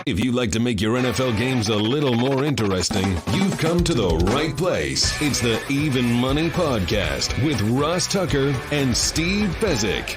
If you'd like to make your NFL games a little more interesting, you've come to the right place. It's the Even Money Podcast with Ross Tucker and Steve Fezzik.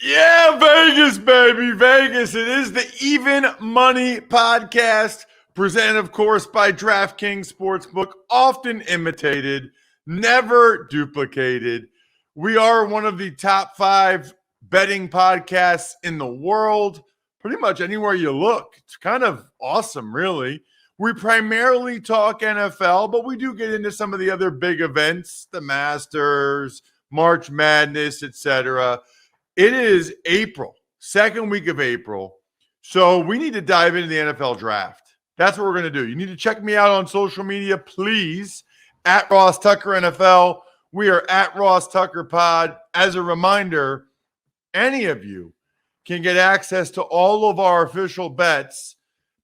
Yeah, Vegas, baby, Vegas. It is the Even Money Podcast, presented, of course, by DraftKings Sportsbook, often imitated, never duplicated. We are one of the top 5 betting podcasts in the world. Pretty much anywhere you look. It's kind of awesome, really. We primarily talk NFL, but we do get into some of the other big events, the Masters, March Madness, etc. It is April, second week of April. So we need to dive into the NFL draft. That's what we're going to do. You need to check me out on social media, please, at Ross Tucker NFL. We are at Ross Tucker Pod. As a reminder, any of you can get access to all of our official bets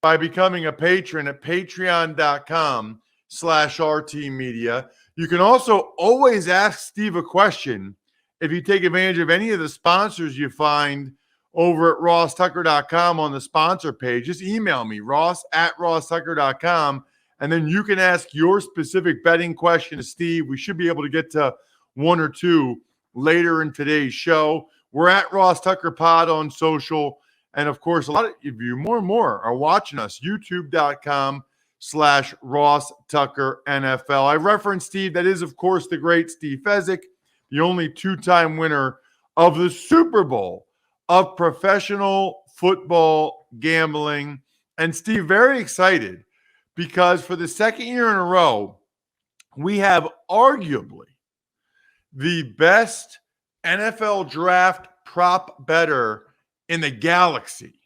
by becoming a patron at patreon.com/RTmedia. You can also always ask Steve a question if you take advantage of any of the sponsors you find over at rosstucker.com on the sponsor page. Just email me, ross@rosstucker.com, and then you can ask your specific betting question to Steve. We should be able to get to one or two later in today's show. We're at Ross Tucker Pod on social. And of course, a lot of you, more and more, are watching us, youtube.com/Ross Tucker NFL. I referenced Steve. That is, of course, the great Steve Fezzik, the only 2-time winner of the Super Bowl of professional football gambling. And Steve, very excited because for the second year in a row, we have arguably the best NFL draft prop bettor in the galaxy.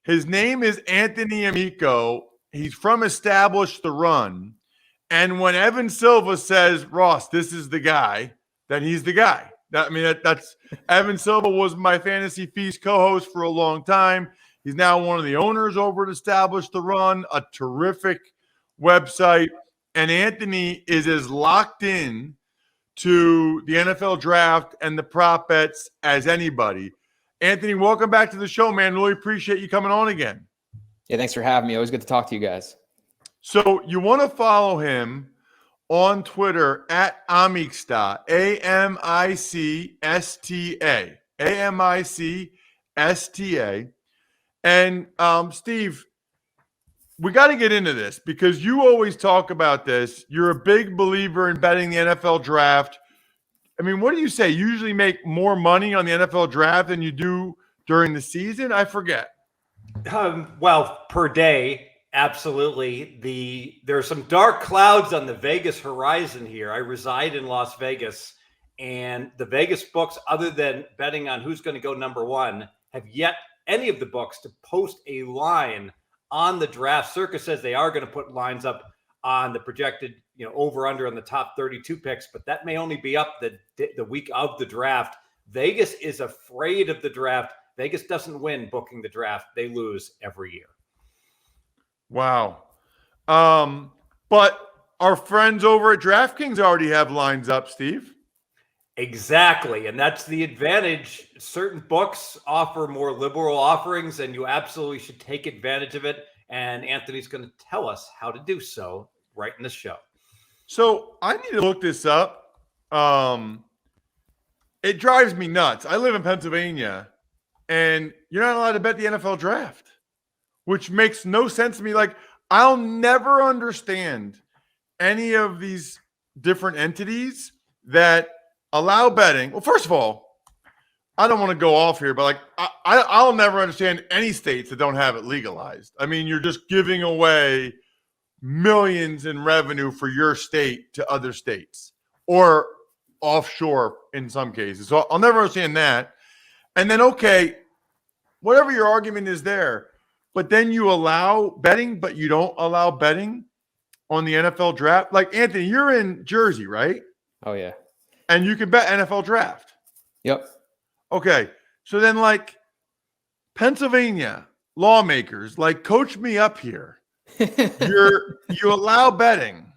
His name is Anthony Amico. He's from Establish the Run. And when Evan Silva says, Ross, this is the guy, then he's the guy. That's Evan Silva was my Fantasy Feast co-host for a long time. He's now one of the owners over at Establish the Run, a terrific website. And Anthony is as locked in to the NFL draft and the prop bets as anybody. Anthony, welcome back to the show, man. Really appreciate you coming on again. Yeah, thanks for having me. Always good to talk to you guys. So you want to follow him on Twitter at Amicsta, AMICSTA, AMICSTA. And Steve, we got to get into this because you always talk about this. You're a big believer in betting the NFL draft. I mean, what do you say? You usually make more money on the NFL draft than you do during the season? I forget. Well, per day, absolutely. There are some dark clouds on the Vegas horizon here. I reside in Las Vegas, and the Vegas books, other than betting on who's going to go number one, have yet any of the books to post a line on the draft. Circus says they are going to put lines up on the projected, over under on the top 32 picks, but that may only be up the week of the draft. Vegas is afraid of the draft. Vegas doesn't win booking the draft. They lose every year. Wow. But our friends over at DraftKings already have lines up, Steve. Exactly. And that's the advantage. Certain books offer more liberal offerings, and you absolutely should take advantage of it. And Anthony's going to tell us how to do so right in the show. So I need to look this up. It drives me nuts. I live in Pennsylvania, and you're not allowed to bet the NFL draft, which makes no sense to me. Like, I'll never understand any of these different entities that allow betting. Well, first of all, I don't want to go off here, but I'll never understand any states that don't have it legalized. I mean, you're just giving away millions in revenue for your state to other states or offshore in some cases. So I'll never understand that. And then, okay, whatever your argument is there, but then you allow betting, but you don't allow betting on the NFL draft. Like, Anthony, you're in Jersey, right? Oh, yeah. And you can bet NFL draft. Yep. Okay. So then, like, Pennsylvania lawmakers, like, coach me up here. You allow betting.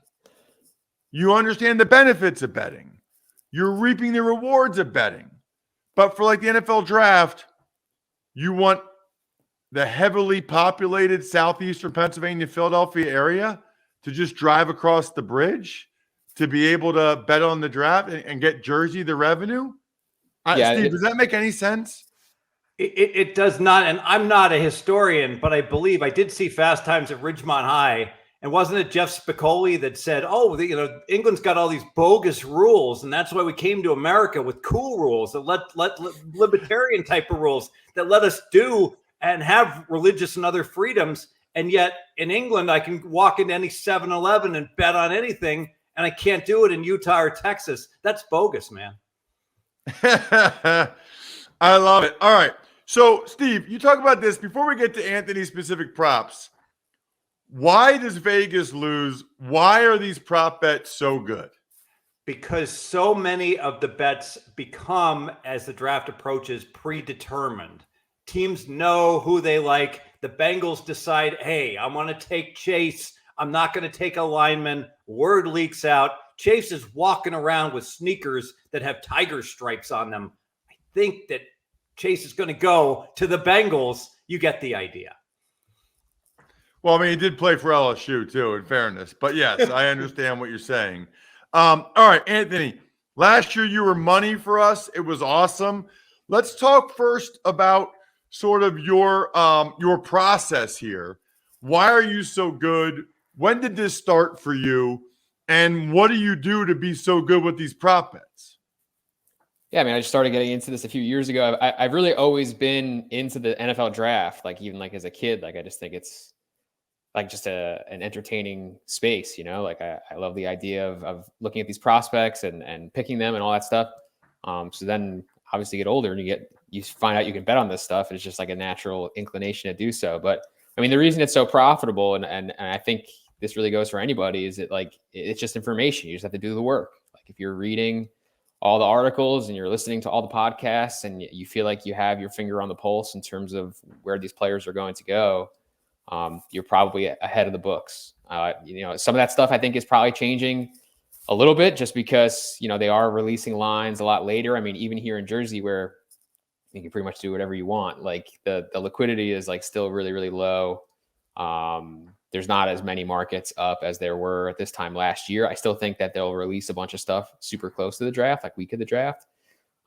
You understand the benefits of betting. You're reaping the rewards of betting. But for, like, the NFL draft, you want the heavily populated southeastern Pennsylvania, Philadelphia area to just drive across the bridge to be able to bet on the draft and get Jersey the revenue? Steve, does that make any sense? It does not, and I'm not a historian, but I believe I did see Fast Times at Ridgemont High, and wasn't it Jeff Spicoli that said, "Oh, England's got all these bogus rules, and that's why we came to America with cool rules that let libertarian type of rules that let us do and have religious and other freedoms, and yet in England I can walk into any 7-Eleven and bet on anything, and I can't do it in Utah or Texas. That's bogus, man." I love it. All right. So, Steve, you talk about this before we get to Anthony's specific props. Why does Vegas lose? Why are these prop bets so good? Because so many of the bets become, as the draft approaches, predetermined. Teams know who they like. The Bengals decide, hey, I want to take Chase. I'm not going to take a lineman. Word leaks out. Chase is walking around with sneakers that have tiger stripes on them. I think that Chase is going to go to the Bengals. You get the idea. Well, I mean, he did play for LSU too, in fairness. But yes, I understand what you're saying. All right, Anthony, last year you were money for us. It was awesome. Let's talk first about sort of your process here. Why are you so good? When did this start for you? And what do you do to be so good with these prop bets? Yeah, I mean, I just started getting into this a few years ago. I've really always been into the NFL draft, like even like as a kid. Like I just think it's like just an entertaining space, like I love the idea of looking at these prospects and picking them and all that stuff. So then obviously get older and you find out you can bet on this stuff. And it's just like a natural inclination to do so. But I mean, the reason it's so profitable and I think this really goes for anybody is it's just information. You just have to do the work. Like if you're reading all the articles and you're listening to all the podcasts and you feel like you have your finger on the pulse in terms of where these players are going to go, you're probably ahead of the books. Some of that stuff I think is probably changing a little bit just because, they are releasing lines a lot later. I mean, even here in Jersey where you can pretty much do whatever you want, like the liquidity is like still really, really low. There's not as many markets up as there were at this time last year. I still think that they'll release a bunch of stuff super close to the draft, like week of the draft.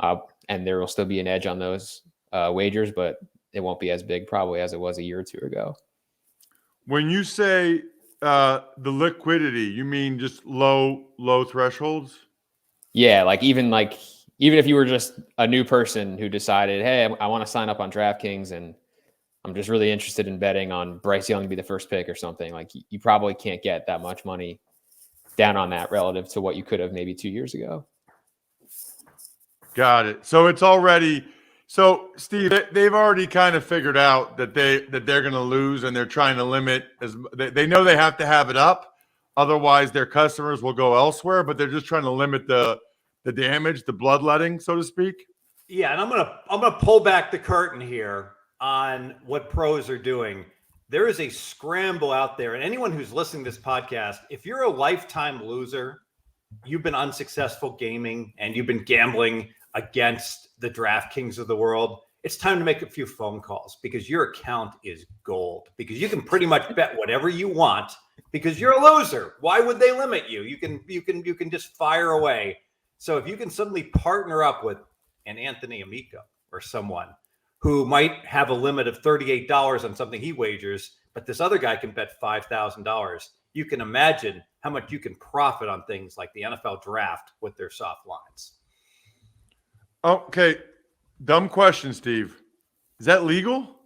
And there will still be an edge on those wagers, but it won't be as big probably as it was a year or two ago. When you say the liquidity, you mean just low thresholds? Yeah, even if you were just a new person who decided, hey, I want to sign up on DraftKings and I'm just really interested in betting on Bryce Young to be the first pick or something, like you probably can't get that much money down on that relative to what you could have maybe 2 years ago. Got it. So it's already so Steve, they've already kind of figured out that they're going to lose and they're trying to limit they know they have to have it up. Otherwise their customers will go elsewhere, but they're just trying to limit the damage, the bloodletting, so to speak. Yeah. And I'm going to pull back the curtain here on what pros are doing. There is a scramble out there. And anyone who's listening to this podcast, if you're a lifetime loser, you've been unsuccessful gaming and you've been gambling against the DraftKings of the world, it's time to make a few phone calls because your account is gold, because you can pretty much bet whatever you want because you're a loser. Why would they limit you? You can just fire away. So if you can suddenly partner up with an Anthony Amico or someone who might have a limit of $38 on something he wagers, but this other guy can bet $5,000. You can imagine how much you can profit on things like the NFL draft with their soft lines. Okay. Dumb question, Steve. Is that legal?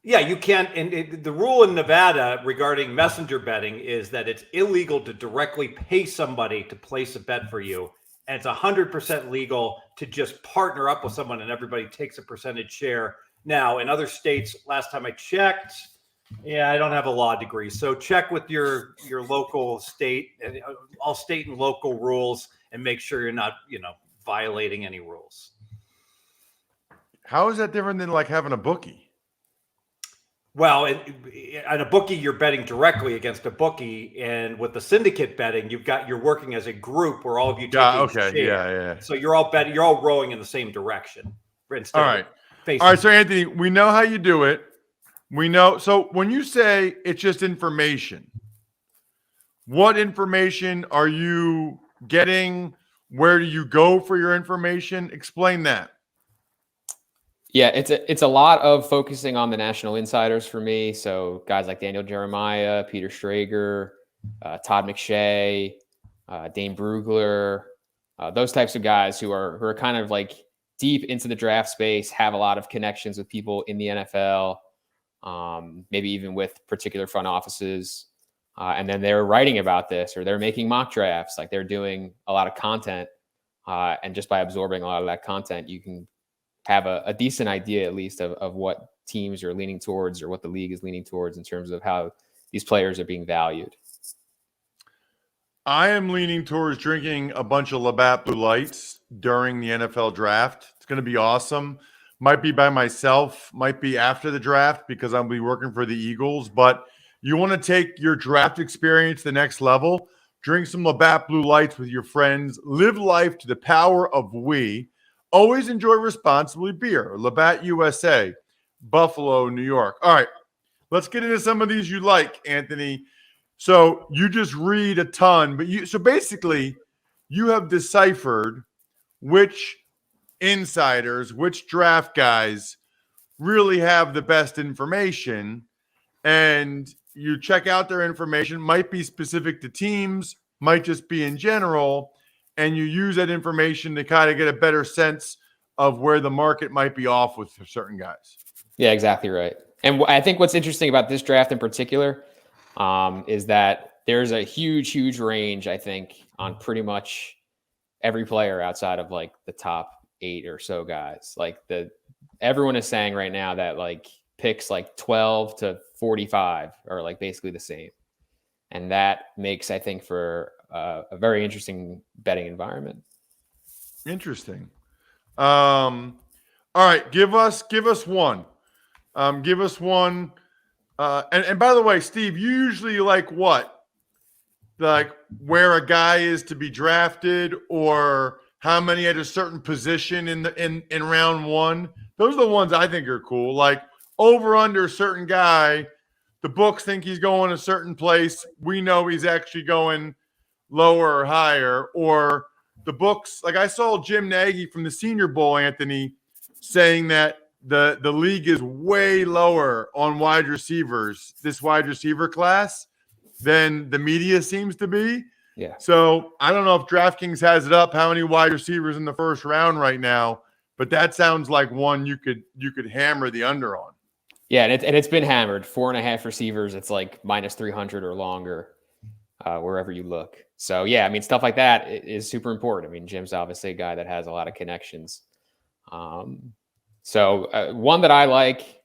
Yeah, you can't. And the rule in Nevada regarding messenger betting is that it's illegal to directly pay somebody to place a bet for you. And it's 100% legal to just partner up with someone and everybody takes a percentage share. Now, in other states, last time I checked, I don't have a law degree. So check with your local state, all state and local rules, and make sure you're not, violating any rules. How is that different than like having a bookie? Well, at a bookie, you're betting directly against a bookie, and with the syndicate betting, you're working as a group where all of you take okay, share. yeah. So you're all rowing in the same direction. All right. So Anthony, we know how you do it. We know. So when you say it's just information, what information are you getting? Where do you go for your information? Explain that. Yeah, it's a lot of focusing on the national insiders for me. So guys like Daniel Jeremiah, Peter Schrager, Todd McShay, Dane Brugler, those types of guys who are kind of like deep into the draft space, have a lot of connections with people in the NFL, maybe even with particular front offices. And then they're writing about this, or they're making mock drafts. Like, they're doing a lot of content. And just by absorbing a lot of that content, you can have a decent idea, at least, of what teams are leaning towards, or what the league is leaning towards in terms of how these players are being valued. I am leaning towards drinking a bunch of Labatt Blue Lights during the NFL draft. It's going to be awesome. Might be by myself, might be after the draft because I'll be working for the Eagles. But you want to take your draft experience to the next level, drink some Labatt Blue Lights with your friends, live life to the power of we. Always enjoy responsibly beer. Labatt USA, Buffalo, New York. All right, let's get into some of these you like, Anthony. So you just read a ton, but so basically you have deciphered which insiders, which draft guys really have the best information, and you check out their information. Might be specific to teams, might just be in general, and you use that information to kind of get a better sense of where the market might be off with certain guys. Yeah, exactly right. And I think what's interesting about this draft in particular is that there's a huge range, I think, on pretty much every player outside of like the top 8 or so guys. Like, everyone is saying right now that like picks like 12 to 45 are like basically the same. And that makes, I think, for a very interesting betting environment. Interesting. All right, give us one. Give us one. And by the way, Steve, you usually like what? Like where a guy is to be drafted, or how many at a certain position in round 1. Those are the ones I think are cool. Like over under a certain guy, the books think he's going a certain place. We know he's actually going lower or higher. Or the books, like I saw Jim Nagy from the Senior Bowl, Anthony, saying that the league is way lower on wide receivers, this wide receiver class, than the media seems to be. Yeah. So I don't know if DraftKings has it up, how many wide receivers in the first round right now, but that sounds like one you could hammer the under on. Yeah, and it's been hammered. 4.5 receivers, it's like minus 300 or longer, wherever you look. So yeah, I mean, stuff like that is super important. I mean, Jim's obviously a guy that has a lot of connections. So one that I like,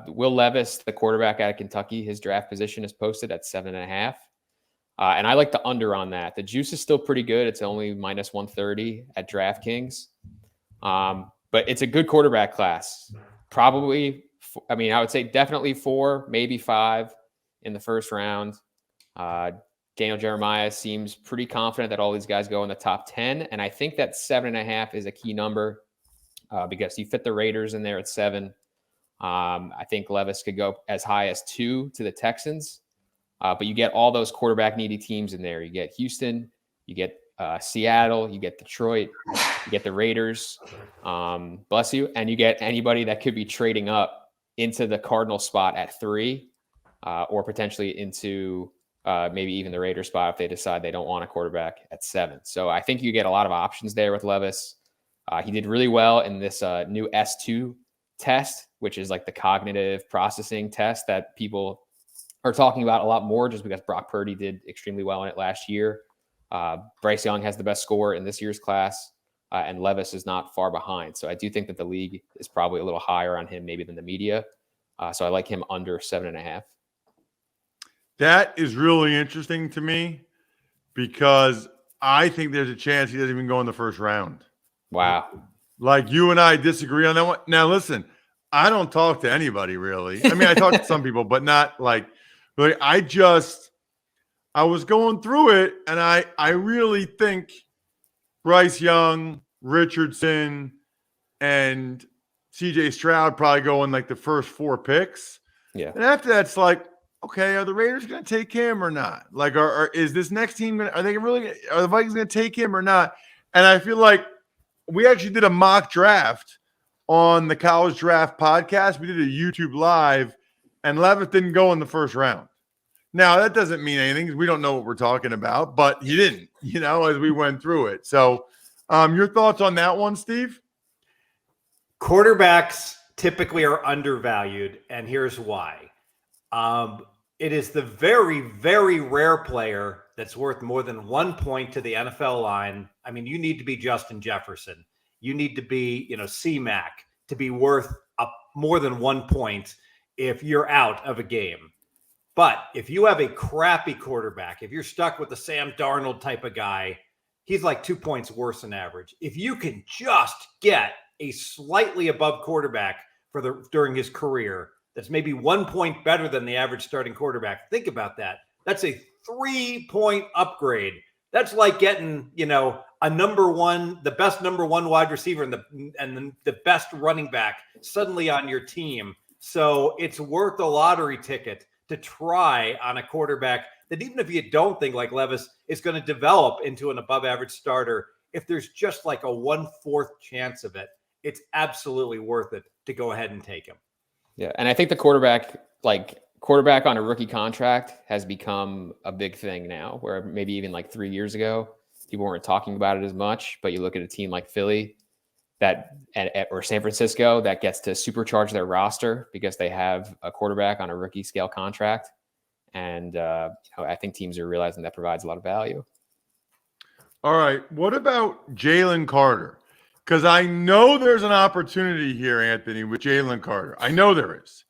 Will Levis, the quarterback out of Kentucky, his draft position is posted at 7.5. And I like the under on that. The juice is still pretty good. It's only minus 130 at DraftKings. But it's a good quarterback class. Probably, I mean, I would say definitely 4, maybe 5 in the first round. Daniel Jeremiah seems pretty confident that all these guys go in the top 10. And I think that 7.5 is a key number because you fit the Raiders in there at 7. I think Levis could go as high as 2 to the Texans. But you get all those quarterback needy teams in there. You get Houston, you get Seattle, you get Detroit, you get the Raiders, bless you, and you get anybody that could be trading up into the Cardinal spot at 3, or potentially into maybe even the Raiders spot if they decide they don't want a quarterback at 7. So I think you get a lot of options there with Levis. He did really well in this new S2 test, which is like the cognitive processing test that people are talking about a lot more just because Brock Purdy did extremely well in it last year. Bryce Young has the best score in this year's class, and Levis is not far behind. So I do think that the league is probably a little higher on him maybe than the media. So I like him under 7.5. That is really interesting to me because I think there's a chance he doesn't even go in the first round. Wow. Like you and I disagree on that one. Now, listen, I don't talk to anybody really. I mean, I talk to some people, but not like I was going through it, and I really think Bryce Young, Richardson, and CJ Stroud probably go in like the first 4 picks. Yeah. And after that's like, okay, are the Raiders going to take him or not? Like, is this next team are the Vikings going to take him or not? And I feel like we actually did a mock draft on the College Draft podcast. We did a YouTube live, and Levis didn't go in the first round. Now, that doesn't mean anything because we don't know what we're talking about, but he didn't, as we went through it. So your thoughts on that one, Steve? Quarterbacks typically are undervalued, and here's why. It is the very, very rare player that's worth more than 1 point to the NFL line. I mean, you need to be Justin Jefferson. You need to be, C-Mac to be worth more than 1 point if you're out of a game. But if you have a crappy quarterback, if you're stuck with the Sam Darnold type of guy, he's like 2 points worse than average. If you can just get a slightly above quarterback during his career, that's maybe 1 point better than the average starting quarterback. Think about that. That's a 3-point upgrade. That's like getting, the best number one wide receiver and the best running back suddenly on your team. So it's worth a lottery ticket to try on a quarterback that, even if you don't think like Levis is going to develop into an above average starter, if there's just like a 1/4 chance of it, it's absolutely worth it to go ahead and take him. Yeah. And I think the quarterback on a rookie contract has become a big thing now, where maybe even like 3 years ago, people weren't talking about it as much, but you look at a team like Philly or San Francisco that gets to supercharge their roster because they have a quarterback on a rookie scale contract. And I think teams are realizing that provides a lot of value. All right. What about Jalen Carter? Because I know there's an opportunity here, Anthony, with Jalen Carter. I know there is.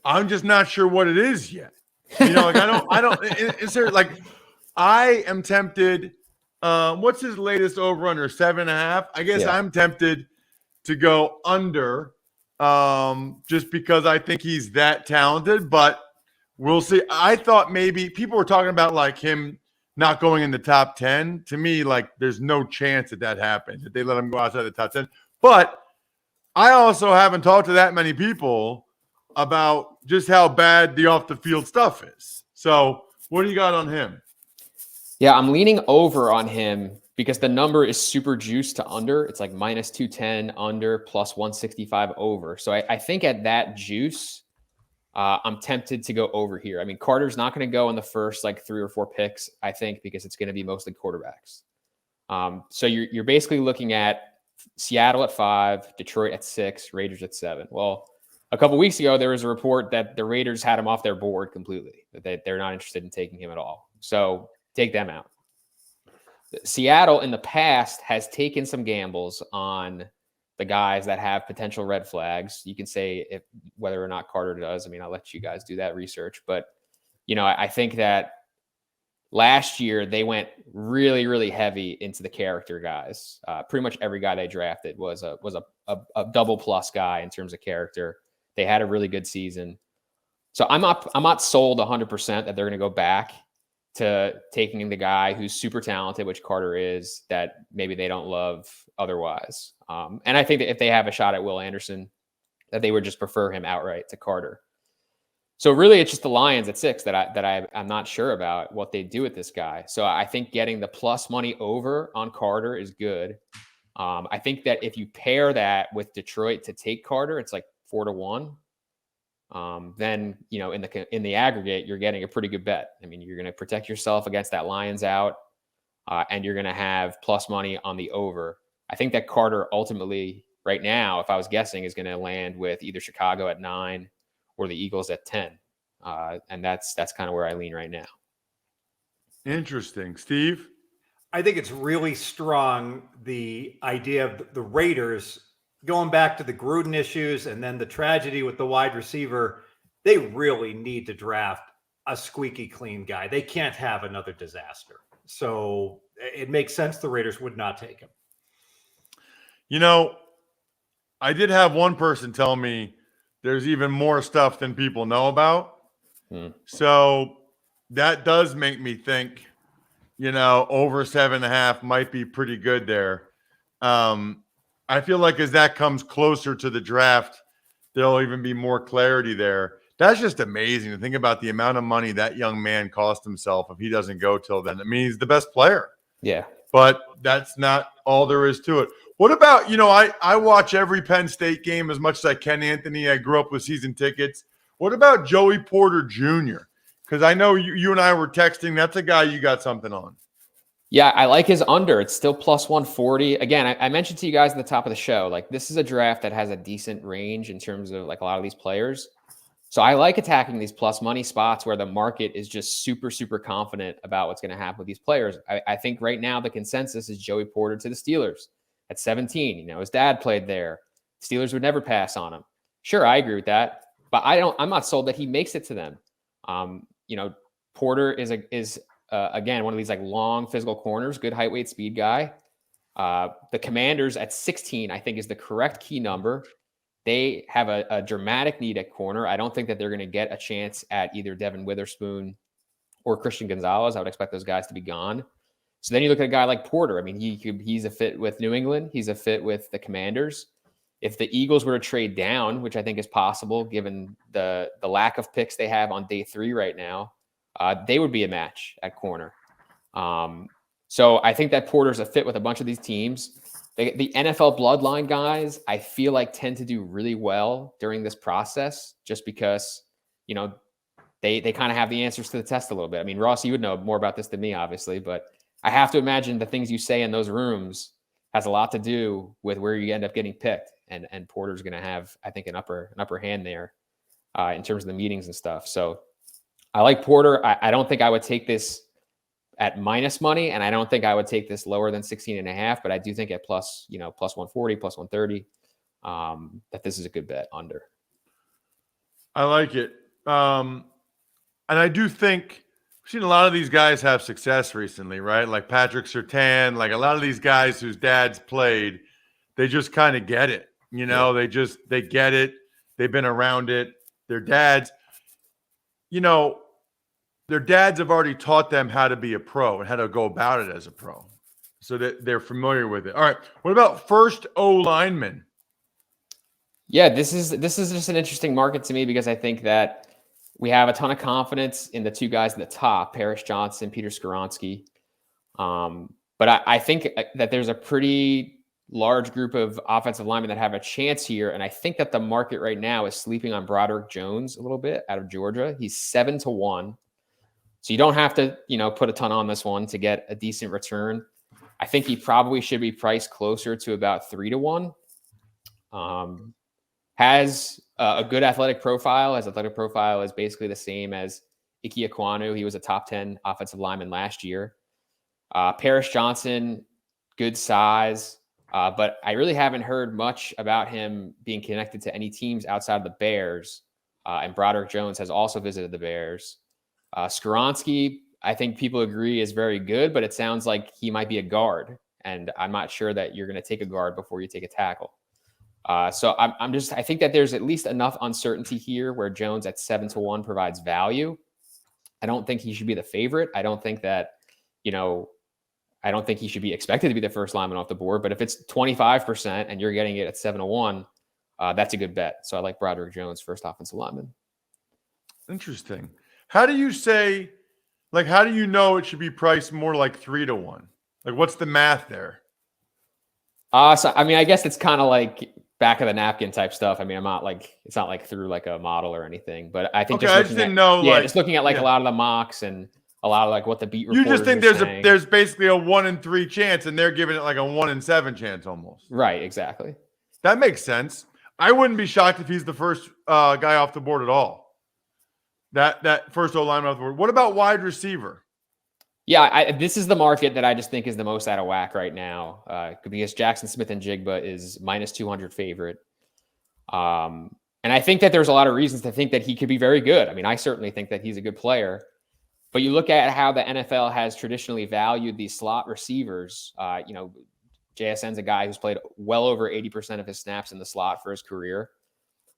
I'm just not sure what it is yet. Is there I am tempted. What's his latest over under 7.5? I guess I'm tempted to go under just because I think he's that talented, but we'll see. I thought maybe people were talking about like him not going in the top 10. To me, like there's no chance that happens, that they let him go outside the top 10. But I also haven't talked to that many people about just how bad the off the field stuff is. So what do you got on him? Yeah, I'm leaning over on him because the number is super juiced to under. It's like minus 210 under, plus 165 over. So I think at that juice, I'm tempted to go over here. I mean, Carter's not going to go in the first like 3 or 4 picks, I think, because it's going to be mostly quarterbacks. So you're basically looking at Seattle at 5, Detroit at 6, Raiders at 7. Well, a couple weeks ago, there was a report that the Raiders had him off their board completely, that they're not interested in taking him at all. So take them out. Seattle in the past has taken some gambles on the guys that have potential red flags. You can say whether or not Carter does. I mean, I'll let you guys do that research. But, I think that last year they went really, really heavy into the character guys. Pretty much every guy they drafted was a double plus guy in terms of character. They had a really good season. So I'm not sold 100% that they're going to go back to taking the guy who's super talented, which Carter is, that maybe they don't love otherwise. And I think that if they have a shot at Will Anderson, that they would just prefer him outright to Carter. So really, it's just the Lions at 6 that I'm not sure about what they do with this guy. So I think getting the plus money over on Carter is good. I think that if you pair that with Detroit to take Carter, it's like 4-1. Then, in the aggregate, you're getting a pretty good bet. I mean, you're going to protect yourself against that Lions out, and you're going to have plus money on the over. I think that Carter ultimately, right now, if I was guessing, is going to land with either Chicago at 9 or the Eagles at 10. And that's kind of where I lean right now. Interesting. Steve? I think it's really strong, the idea of the Raiders going back to the Gruden issues and then the tragedy with the wide receiver. They really need to draft a squeaky clean guy. They can't have another disaster. So it makes sense the Raiders would not take him. I did have one person tell me there's even more stuff than people know about. So that does make me think, over 7.5 might be pretty good there. I feel like as that comes closer to the draft, there'll even be more clarity there. That's just amazing to think about the amount of money that young man cost himself if he doesn't go till then. I mean, he's the best player. Yeah. But that's not all there is to it. What about, I watch every Penn State game as much as I can, Anthony. I grew up with season tickets. What about Joey Porter Jr.? Because I know you and I were texting. That's a guy you got something on. Yeah, I like his under. It's still plus 140. Again, I mentioned to you guys at the top of the show, like this is a draft that has a decent range in terms of like a lot of these players. So I like attacking these plus money spots where the market is just super, super confident about what's going to happen with these players. I think right now the consensus is Joey Porter to the Steelers at 17. His dad played there. Steelers would never pass on him. Sure, I agree with that, but I'm not sold that he makes it to them. Porter is again one of these like long physical corners, good height, weight, speed guy. The Commanders at 16, I think, is the correct key number. They have a dramatic need at corner. I don't think that they're going to get a chance at either Devin Witherspoon or Christian Gonzalez. I would expect those guys to be gone. So then you look at a guy like Porter. I mean, he's a fit with New England. He's a fit with the Commanders. If the Eagles were to trade down, which I think is possible given the lack of picks they have on day 3 right now, they would be a match at corner. So I think that Porter's a fit with a bunch of these teams. The NFL bloodline guys, I feel like tend to do really well during this process just because, they kind of have the answers to the test a little bit. I mean, Ross, you would know more about this than me, obviously, but I have to imagine the things you say in those rooms has a lot to do with where you end up getting picked. And Porter's going to have, I think, an upper hand there in terms of the meetings and stuff. So I like Porter. I don't think I would take this at minus money, and I don't think I would take this lower than 16.5, but I do think at plus 140, plus 130, that this is a good bet under. I like it. And I do think we've seen a lot of these guys have success recently, right? Like Patrick Surtain, like a lot of these guys whose dads played, they just kind of get it. They get it. They've been around it. Their dads, their dads have already taught them how to be a pro and how to go about it as a pro. So that they're familiar with it. All right. What about first O lineman? Yeah, this is just an interesting market to me because I think that we have a ton of confidence in the two guys at the top, Paris Johnson, Peter Skoronski. But I think that there's a pretty large group of offensive linemen that have a chance here. And I think that the market right now is sleeping on Broderick Jones a little bit out of Georgia. He's 7-1. So you don't have to, put a ton on this one to get a decent return. I think he probably should be priced closer to about 3-1. Has a good athletic profile. His athletic profile is basically the same as Ike Ekwonu. He was a top 10 offensive lineman last year. Paris Johnson, good size. But I really haven't heard much about him being connected to any teams outside of the Bears. And Broderick Jones has also visited the Bears. Skoronski, I think people agree is very good, but it sounds like he might be a guard. And I'm not sure that you're going to take a guard before you take a tackle. So I think that there's at least enough uncertainty here where Jones at 7-1 provides value. I don't think he should be the favorite. I don't think that, I don't think he should be expected to be the first lineman off the board, but if it's 25% and you're getting it at 7-1, that's a good bet. So I like Broderick Jones, first offensive lineman. Interesting. How do you say, how do you know it should be priced more like 3-1? Like, what's the math there? So, I mean, I guess it's kind of like back of the napkin type stuff. I mean, it's not like through like a model or anything, but I think I just didn't know. Yeah, just looking at a lot of the mocks and a lot of like what the beat reporters. You just think there's basically a 1 in 3 chance, and they're giving it like a 1 in 7 chance almost. Right. Exactly. That makes sense. I wouldn't be shocked if he's the first guy off the board at all. That first O lineman off the board. What about wide receiver? Yeah, this is the market that I just think is the most out of whack right now because Jackson Smith and Jigba is minus 200 favorite. And I think that there's a lot of reasons to think that he could be very good. I mean, I certainly think that he's a good player. But you look at how the NFL has traditionally valued these slot receivers. JSN's a guy who's played well over 80% of his snaps in the slot for his career.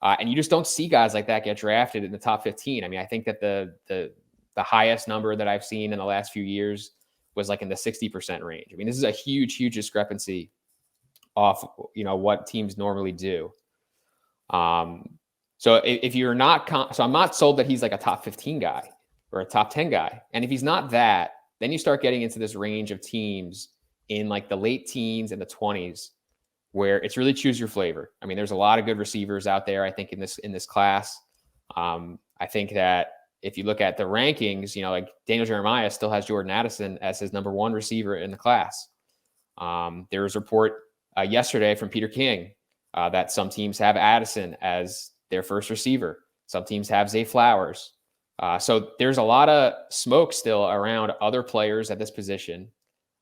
And you just don't see guys like that get drafted in the top 15. I mean, I think that the highest number that I've seen in the last few years was like in the 60% range. I mean, this is a huge discrepancy off, what teams normally do. So if you're not, so I'm not sold that he's like a top 15 guy or a top 10 guy. And if he's not that, then you start getting into this range of teams in like the late teens and the 20s where it's really choose your flavor. I mean, there's a lot of good receivers out there, I think, in this class. I think that if you look at the rankings, you know, like Daniel Jeremiah still has Jordan Addison as his number one receiver in the class. There was a report yesterday from Peter King that some teams have Addison as their first receiver. Some teams have Zay Flowers. So there's a lot of smoke still around other players at this position.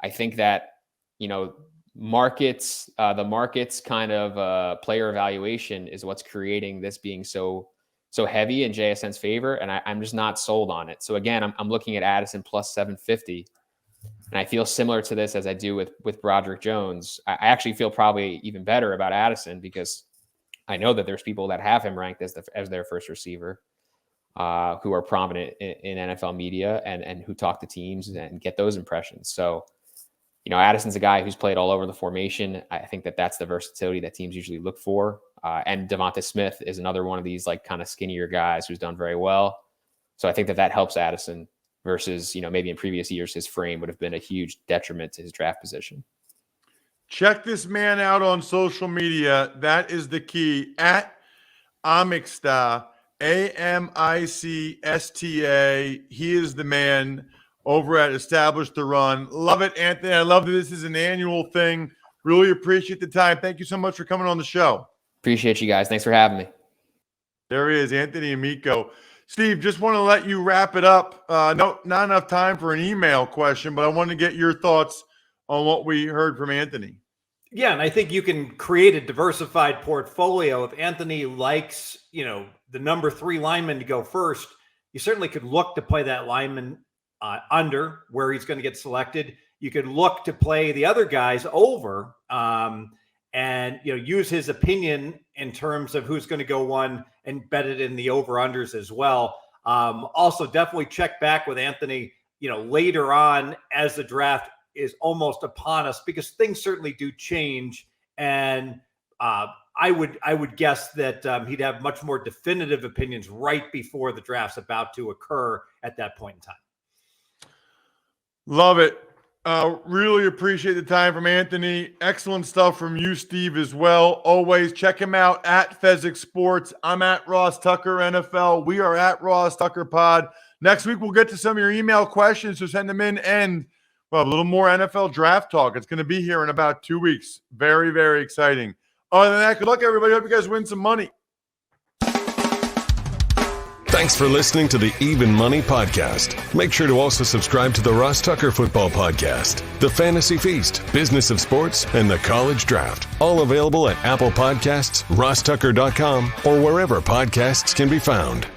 I think that, you know, the market's kind of player evaluation is what's creating this being so heavy in JSN's favor. And I'm just not sold on it. So again, I'm looking at Addison plus 750. And I feel similar to this as I do with Broderick Jones. I actually feel probably even better about Addison because I know that there's people that have him ranked as their first receiver who are prominent in NFL media and who talk to teams and get those impressions. So, you know, Addison's a guy who's played all over the formation. I think that that's the versatility that teams usually look for. And Devonta Smith is another one of these like kind of skinnier guys who's done very well. So I think that helps Addison versus, you know, maybe in previous years, his frame would have been a huge detriment to his draft position. Check this man out on social media. That is the key. At Amicsta, AMICSTA. He is the man over at Establish the Run. Love it, Anthony. I love that this is an annual thing. Really appreciate the time. Thank you so much for coming on the show. Appreciate you guys. Thanks for having me. There he is, Anthony Amico. Steve, just want to let you wrap it up. No, not enough time for an email question, but I want to get your thoughts on what we heard from Anthony. Yeah, and I think you can create a diversified portfolio. If Anthony likes, you know, the number 3 lineman to go first, you certainly could look to play that lineman under where he's going to get selected. You could look to play the other guys over and, you know, use his opinion in terms of who's going to go one and bet it in the over-unders as well. Also, definitely check back with Anthony, you know, later on as the draft is almost upon us, because things certainly do change. And I would guess that he'd have much more definitive opinions right before the draft's about to occur at that point in time. Love it. Really appreciate the time from Anthony. Excellent stuff from you, Steve, as well. Always check him out at Fezzik Sports. I'm at Ross Tucker NFL. We are at Ross Tucker Pod. Next week, we'll get to some of your email questions, so send them in, and we'll have a little more NFL draft talk. It's going to be here in about 2 weeks. Very, very exciting. Other than that, good luck, everybody. Hope you guys win some money. Thanks for listening to the Even Money Podcast. Make sure to also subscribe to the Ross Tucker Football Podcast, The Fantasy Feast, Business of Sports, and The College Draft. All available at Apple Podcasts, rosstucker.com, or wherever podcasts can be found.